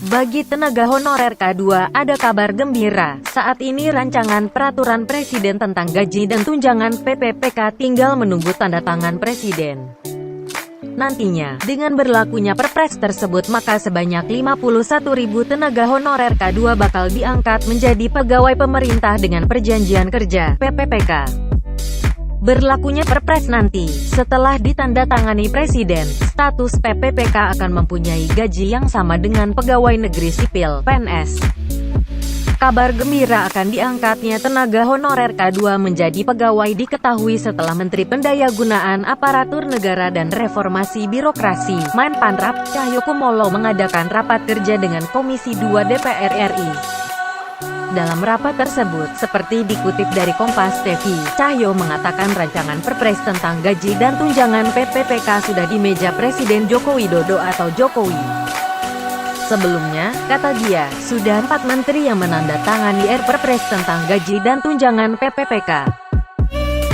Bagi tenaga honorer K2, ada kabar gembira. Saat ini rancangan peraturan presiden tentang gaji dan tunjangan PPPK tinggal menunggu tanda tangan presiden. Nantinya, dengan berlakunya Perpres tersebut maka sebanyak 51.000 tenaga honorer K2 bakal diangkat menjadi pegawai pemerintah dengan perjanjian kerja (PPPK). Berlakunya Perpres nanti, setelah ditandatangani Presiden, status PPPK akan mempunyai gaji yang sama dengan pegawai negeri sipil (PNS). Kabar gembira akan diangkatnya tenaga honorer K2 menjadi pegawai diketahui setelah Menteri Pendayagunaan Aparatur Negara dan Reformasi Birokrasi (Menpanrap) Cahyokumolo mengadakan rapat kerja dengan Komisi 2 DPR RI. Dalam rapat tersebut, seperti dikutip dari Kompas TV, Cahyo mengatakan rancangan Perpres tentang gaji dan tunjangan PPPK sudah di meja Presiden Joko Widodo atau Jokowi. Sebelumnya, kata dia, sudah 4 menteri yang menandatangani Perpres tentang gaji dan tunjangan PPPK.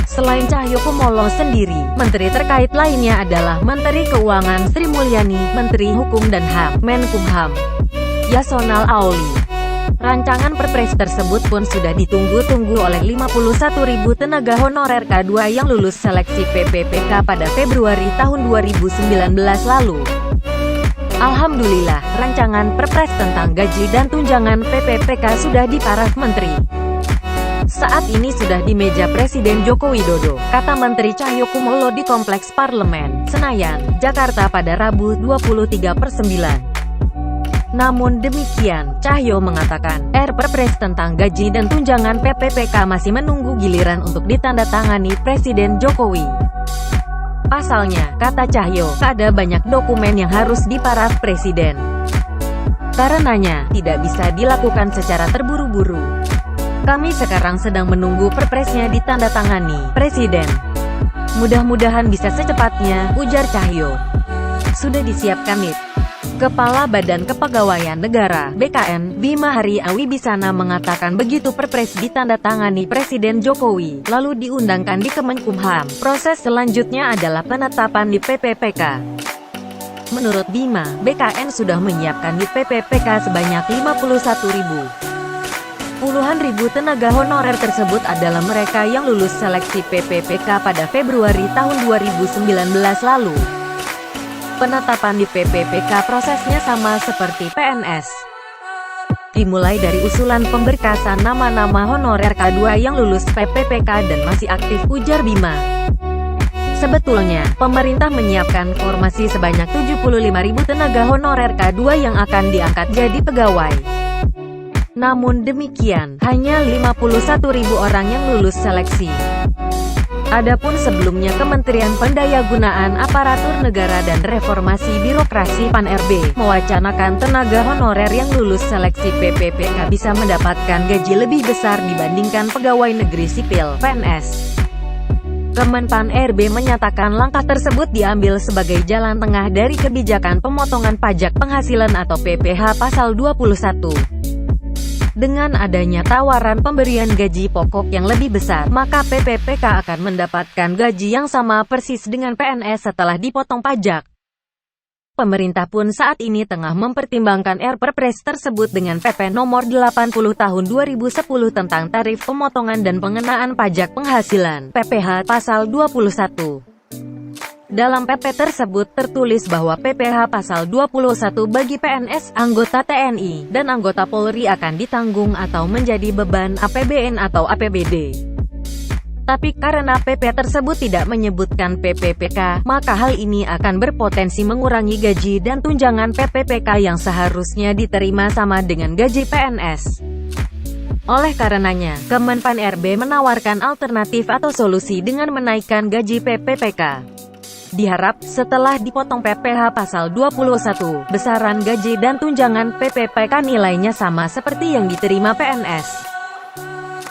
Selain Cahyokumolo sendiri, menteri terkait lainnya adalah Menteri Keuangan Sri Mulyani, Menteri Hukum dan HAM, Menkumham Yasona Laoly. Rancangan Perpres tersebut pun sudah ditunggu-tunggu oleh 51.000 tenaga honorer K2 yang lulus seleksi PPPK pada Februari tahun 2019 lalu. Alhamdulillah, rancangan Perpres tentang gaji dan tunjangan PPPK sudah di paraf Menteri. Saat ini sudah di meja Presiden Joko Widodo, kata Menteri Cahyokumolo di Kompleks Parlemen, Senayan, Jakarta pada Rabu 23/9. Namun demikian, Cahyo mengatakan, Perpres tentang gaji dan tunjangan PPPK masih menunggu giliran untuk ditandatangani Presiden Jokowi. Pasalnya, kata Cahyo, ada banyak dokumen yang harus diparaf Presiden. Karenanya, tidak bisa dilakukan secara terburu-buru. Kami sekarang sedang menunggu Perpresnya ditandatangani Presiden. Mudah-mudahan bisa secepatnya, ujar Cahyo. Sudah disiapkan nih. Kepala Badan Kepegawaian Negara (BKN), Bima Hari Awibisana mengatakan begitu Perpres ditandatangani Presiden Jokowi, lalu diundangkan di Kemenkumham, proses selanjutnya adalah penetapan di PPPK. Menurut Bima, BKN sudah menyiapkan di PPPK sebanyak 51.000. Puluhan ribu tenaga honorer tersebut adalah mereka yang lulus seleksi PPPK pada Februari tahun 2019 lalu. Penetapan di PPPK prosesnya sama seperti PNS. Dimulai dari usulan pemberkasan nama-nama honorer K2 yang lulus PPPK dan masih aktif, ujar Bima. Sebetulnya, pemerintah menyiapkan formasi sebanyak 75.000 tenaga honorer K2 yang akan diangkat jadi pegawai. Namun demikian, hanya 51.000 orang yang lulus seleksi. Adapun sebelumnya Kementerian Pendayagunaan Aparatur Negara dan Reformasi Birokrasi (PAN-RB) mewacanakan tenaga honorer yang lulus seleksi PPPK bisa mendapatkan gaji lebih besar dibandingkan pegawai negeri sipil (PNS). Kemenpan-RB menyatakan langkah tersebut diambil sebagai jalan tengah dari kebijakan pemotongan pajak penghasilan atau PPh Pasal 21. Dengan adanya tawaran pemberian gaji pokok yang lebih besar, maka PPPK akan mendapatkan gaji yang sama persis dengan PNS setelah dipotong pajak. Pemerintah pun saat ini tengah mempertimbangkan Perpres tersebut dengan PP Nomor 80 Tahun 2010 tentang tarif pemotongan dan pengenaan pajak penghasilan (PPh) Pasal 21. Dalam PP tersebut tertulis bahwa PPh Pasal 21 bagi PNS, anggota TNI, dan anggota Polri akan ditanggung atau menjadi beban APBN atau APBD. Tapi karena PP tersebut tidak menyebutkan PPPK, maka hal ini akan berpotensi mengurangi gaji dan tunjangan PPPK yang seharusnya diterima sama dengan gaji PNS. Oleh karenanya, Kemenpan-RB menawarkan alternatif atau solusi dengan menaikkan gaji PPPK. Diharap, setelah dipotong PPh Pasal 21, besaran gaji dan tunjangan PPPK nilainya sama seperti yang diterima PNS.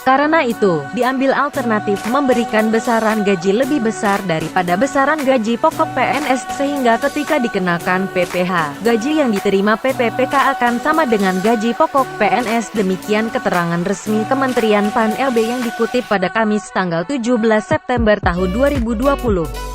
Karena itu, diambil alternatif memberikan besaran gaji lebih besar daripada besaran gaji pokok PNS sehingga ketika dikenakan PPh, gaji yang diterima PPPK akan sama dengan gaji pokok PNS. Demikian keterangan resmi Kementerian PAN-RB yang dikutip pada Kamis tanggal 17 September tahun 2020.